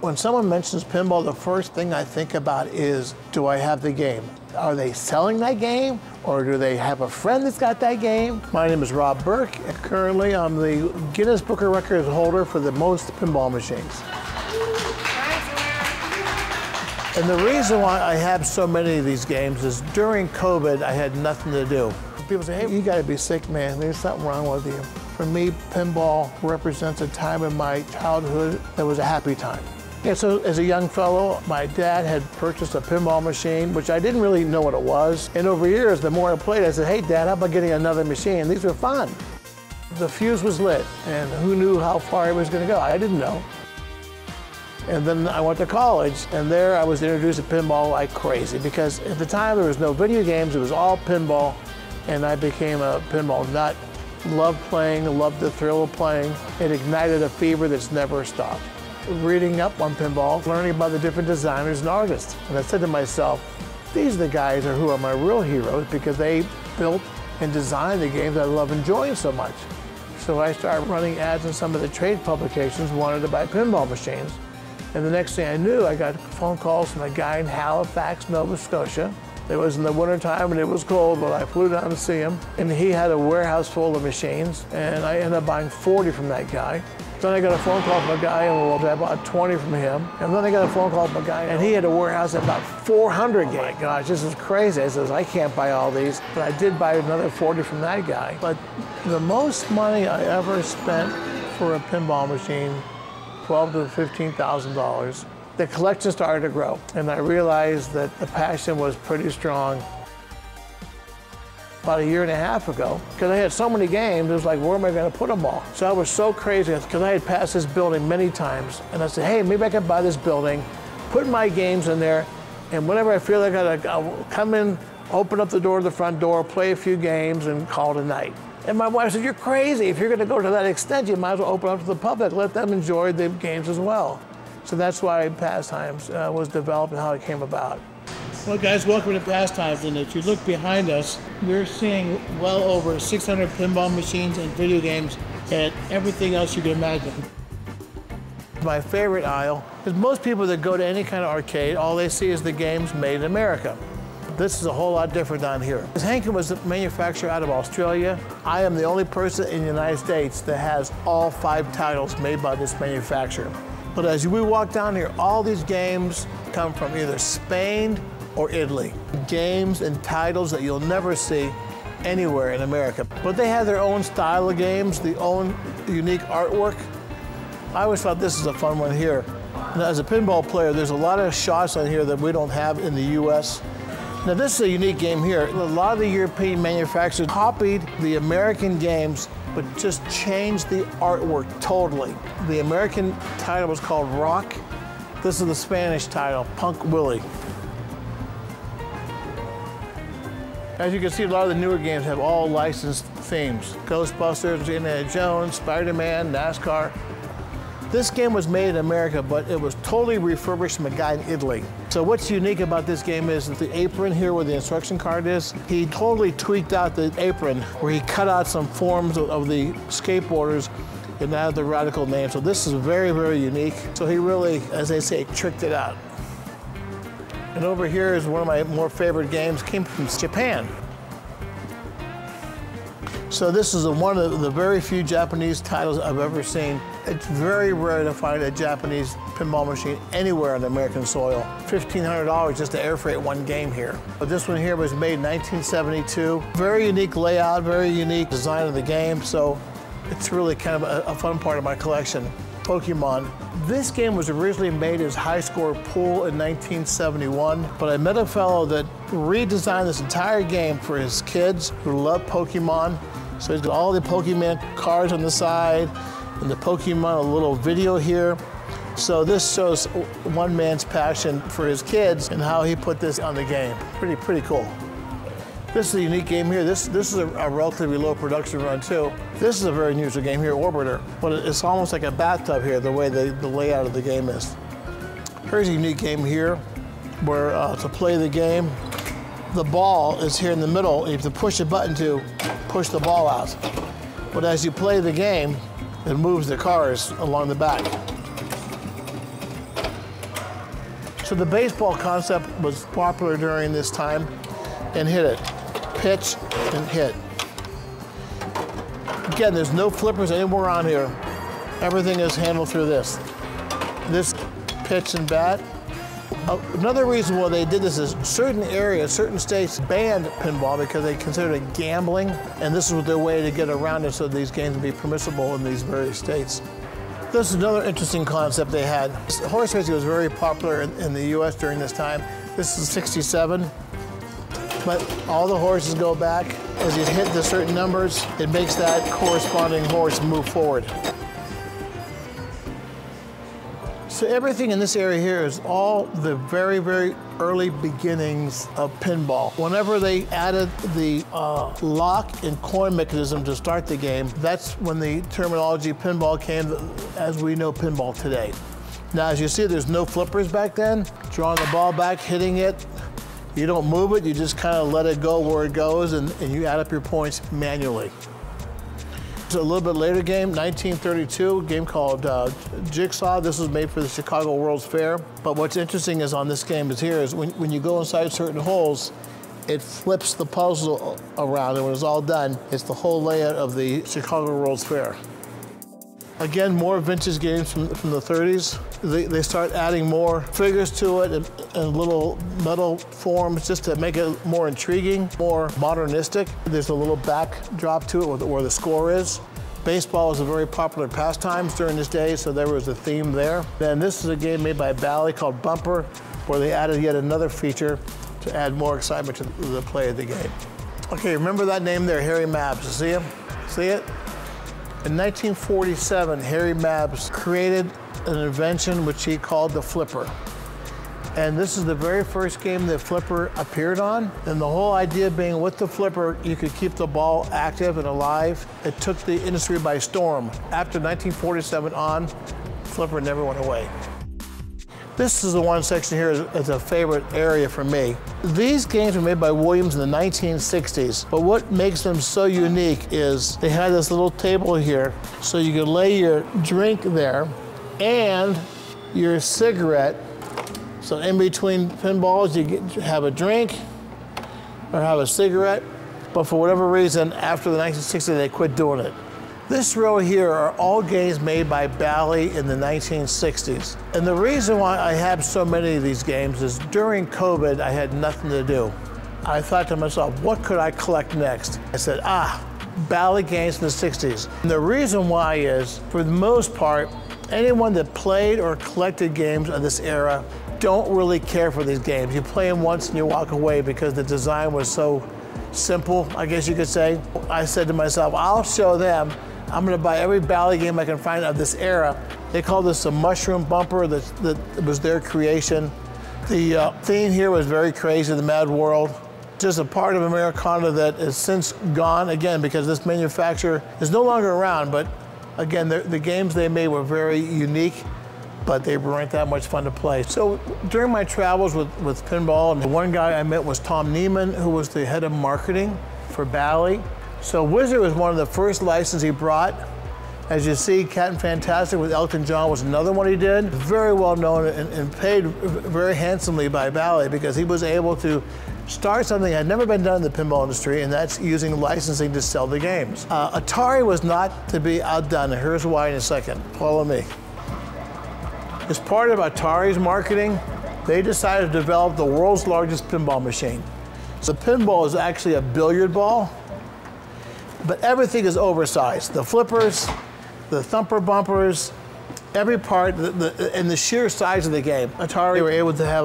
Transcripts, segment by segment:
When someone mentions pinball, the first thing I think about is, do I have the game? Are they selling that game, or do they have a friend that's got that game? My name is Rob Berk, and currently I'm the Guinness World Records holder for the most pinball machines. And the reason why I have so many of these games is during COVID, I had nothing to do. People say, hey, you gotta be sick, man. There's something wrong with you. For me, pinball represents a time in my childhood that was a happy time. Yeah, so as a young fellow, my dad had purchased a pinball machine, which I didn't really know what it was. And over years, the more I played, I said, hey, Dad, how about getting another machine? These are fun. The fuse was lit, and who knew how far it was gonna go? I didn't know. And then I went to college, and there I was introduced to pinball like crazy, because at the time there was no video games, it was all pinball, and I became a pinball nut. Loved playing, loved the thrill of playing. It ignited a fever that's never stopped. Reading up on pinball, learning about the different designers and artists. And I said to myself, these are the guys who are my real heroes, because they built and designed the games I love enjoying so much. So I started running ads in some of the trade publications, wanted to buy pinball machines. And the next thing I knew, I got phone calls from a guy in Halifax, Nova Scotia. It was in the wintertime and it was cold, but I flew down to see him. And he had a warehouse full of machines, and I ended up buying 40 from that guy. Then I got a phone call from a guy, and I bought 20 from him. And then I got a phone call from a guy, and he had a warehouse of about 400 games. Oh my gosh, this is crazy. I says, I can't buy all these. But I did buy another 40 from that guy. But the most money I ever spent for a pinball machine, $12,000 to $15,000. The collection started to grow, and I realized that the passion was pretty strong. About a year and a half ago, because I had so many games, it was like, where am I going to put them all? So I was so crazy, because I had passed this building many times, and I said, hey, maybe I can buy this building, put my games in there, and whenever I feel like I'll come in, open up the door to the front door, play a few games, and call it a night. And my wife said, you're crazy. If you're going to go to that extent, you might as well open up to the public, let them enjoy the games as well. So that's why Pastimes was developed and how it came about. Well, guys, welcome to Pastimes. And if you look behind us, we're seeing well over 600 pinball machines and video games and everything else you can imagine. My favorite aisle is most people that go to any kind of arcade, all they see is the games made in America. This is a whole lot different down here. Hankin was a manufacturer out of Australia. I am the only person in the United States that has all 5 titles made by this manufacturer. But as we walk down here, all these games come from either Spain or Italy. Games and titles that you'll never see anywhere in America. But they have their own style of games, their own unique artwork. I always thought this is a fun one here. And as a pinball player, there's a lot of shots on here that we don't have in the US. Now this is a unique game here. A lot of the European manufacturers copied the American games, but just changed the artwork totally. The American title was called Rock. This is the Spanish title, Punk Willie. As you can see, a lot of the newer games have all licensed themes. Ghostbusters, Indiana Jones, Spider-Man, NASCAR. This game was made in America, but it was totally refurbished from a guy in Italy. So what's unique about this game is that the apron here where the instruction card is, he totally tweaked out the apron where he cut out some forms of the skateboarders and added the radical name. So this is very, very unique. So he really, as they say, tricked it out. And over here is one of my more favorite games, came from Japan. So this is one of the very few Japanese titles I've ever seen. It's very rare to find a Japanese pinball machine anywhere on American soil. $1,500 just to air freight one game here. But this one here was made in 1972. Very unique layout, very unique design of the game. So it's really kind of a fun part of my collection. Pokemon. This game was originally made as high score pool in 1971, but I met a fellow that redesigned this entire game for his kids who love Pokemon. So he's got all the Pokemon cards on the side and the Pokemon, a little video here. So this shows one man's passion for his kids and how he put this on the game. Pretty cool. This is a unique game here. This is a relatively low production run too. This is a very unusual game here, Orbiter, but it's almost like a bathtub here, the way the layout of the game is. Here's a unique game here where to play the game, the ball is here in the middle. You have to push a button to push the ball out. But as you play the game, it moves the cars along the back. So the baseball concept was popular during this time, and hit it. Pitch and hit. Again, there's no flippers anywhere on here. Everything is handled through this. This pitch and bat. Another reason why they did this is certain areas, certain states banned pinball because they considered it gambling, and this was their way to get around it so these games would be permissible in these various states. This is another interesting concept they had. Horse racing was very popular in the US during this time. This is 67, but all the horses go back. As you hit the certain numbers, it makes that corresponding horse move forward. So everything in this area here is all the very, very early beginnings of pinball. Whenever they added the lock and coin mechanism to start the game, that's when the terminology pinball came as we know pinball today. Now, as you see, there's no flippers back then. Drawing the ball back, hitting it, you don't move it, you just kind of let it go where it goes, and you add up your points manually. It's a little bit later game, 1932, a game called Jigsaw. This was made for the Chicago World's Fair. But what's interesting is on this game is when you go inside certain holes, it flips the puzzle around, and when it's all done, it's the whole layout of the Chicago World's Fair. Again, more vintage games from the 30s. They start adding more figures to it and little metal forms just to make it more intriguing, more modernistic. There's a little backdrop to it where the score is. Baseball was a very popular pastime during this day, so there was a theme there. Then this is a game made by Bally called Bumper, where they added yet another feature to add more excitement to the play of the game. Okay, remember that name there, Harry Mabs. You see him? See it? In 1947, Harry Mabs created an invention which he called the flipper. And this is the very first game the flipper appeared on. And the whole idea being with the flipper, you could keep the ball active and alive. It took the industry by storm. After 1947 on, flipper never went away. This is the one section here is a favorite area for me. These games were made by Williams in the 1960s, but what makes them so unique is they had this little table here, so you could lay your drink there and your cigarette. So in between pinballs, you have a drink or have a cigarette, but for whatever reason, after the 1960s, they quit doing it. This row here are all games made by Bally in the 1960s. And the reason why I have so many of these games is during COVID, I had nothing to do. I thought to myself, what could I collect next? I said, Bally games in the 60s. And the reason why is, for the most part, anyone that played or collected games of this era don't really care for these games. You play them once and you walk away because the design was so simple, I guess you could say. I said to myself, I'll show them. I'm going to buy every Bally game I can find of this era. They call this a mushroom bumper that was their creation. The theme here was very crazy, the Mad World. Just a part of Americana that has since gone, again, because this manufacturer is no longer around, but again, the games they made were very unique, but they weren't that much fun to play. So during my travels with pinball, and the one guy I met was Tom Neiman, who was the head of marketing for Bally. So Wizard was one of the first licenses he brought. As you see, Captain Fantastic with Elton John was another one he did. Very well known and paid very handsomely by Bally because he was able to start something that had never been done in the pinball industry, and that's using licensing to sell the games. Atari was not to be outdone, and here's why in a second. Follow me. As part of Atari's marketing, they decided to develop the world's largest pinball machine. So the pinball is actually a billiard ball, but everything is oversized. The flippers, the thumper bumpers, every part, and the sheer size of the game. Atari were able to have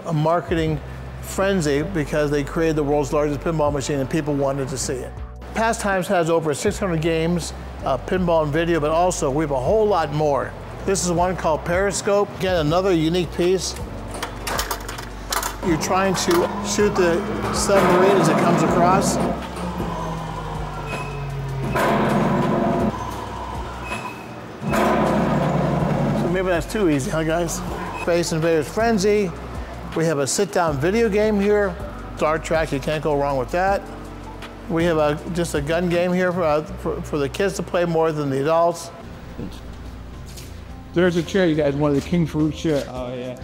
a marketing frenzy because they created the world's largest pinball machine and people wanted to see it. Pastimes has over 600 games, pinball and video, but also we have a whole lot more. This is one called Periscope. Again, another unique piece. You're trying to shoot the submarine as it comes across. Maybe that's too easy, huh, guys? Space Invaders Frenzy. We have a sit-down video game here. Star Trek, you can't go wrong with that. We have just a gun game here for the kids to play more than the adults. There's a chair, you guys wanted the King Fruit chair. Oh, yeah.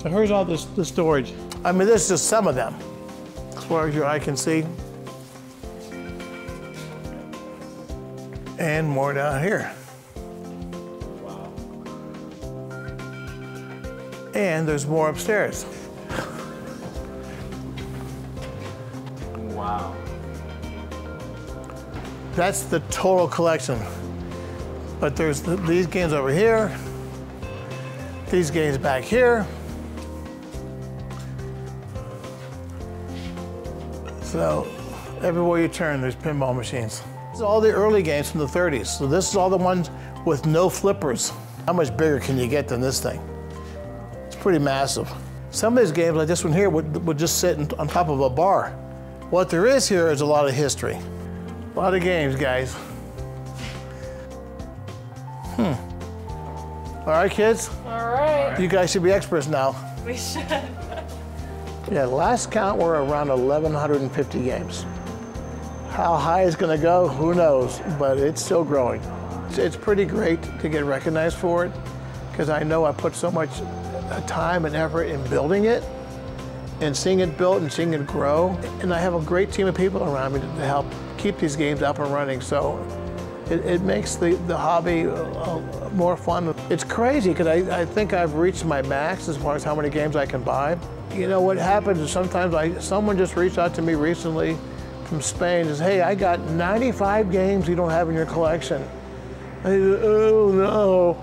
So here's all the storage. I mean, this is just some of them, as far as your eye can see. And more down here. Wow. And there's more upstairs. Wow. That's the total collection. But there's these games over here, these games back here. So everywhere you turn, there's pinball machines. This is all the early games from the 30s. So this is all the ones with no flippers. How much bigger can you get than this thing? It's pretty massive. Some of these games, like this one here, would just sit on top of a bar. What there is here is a lot of history. A lot of games, guys. All right, kids? All right. You guys should be experts now. We should. Yeah, last count we're around 1,150 games. How high it's gonna go, who knows, but it's still growing. It's pretty great to get recognized for it, because I know I put so much time and effort in building it, and seeing it built and seeing it grow. And I have a great team of people around me to help keep these games up and running. So it makes the hobby more fun. It's crazy, because I think I've reached my max as far as how many games I can buy. You know, what happens is sometimes someone just reached out to me recently from Spain and says, hey, I got 95 games you don't have in your collection. I said, oh no.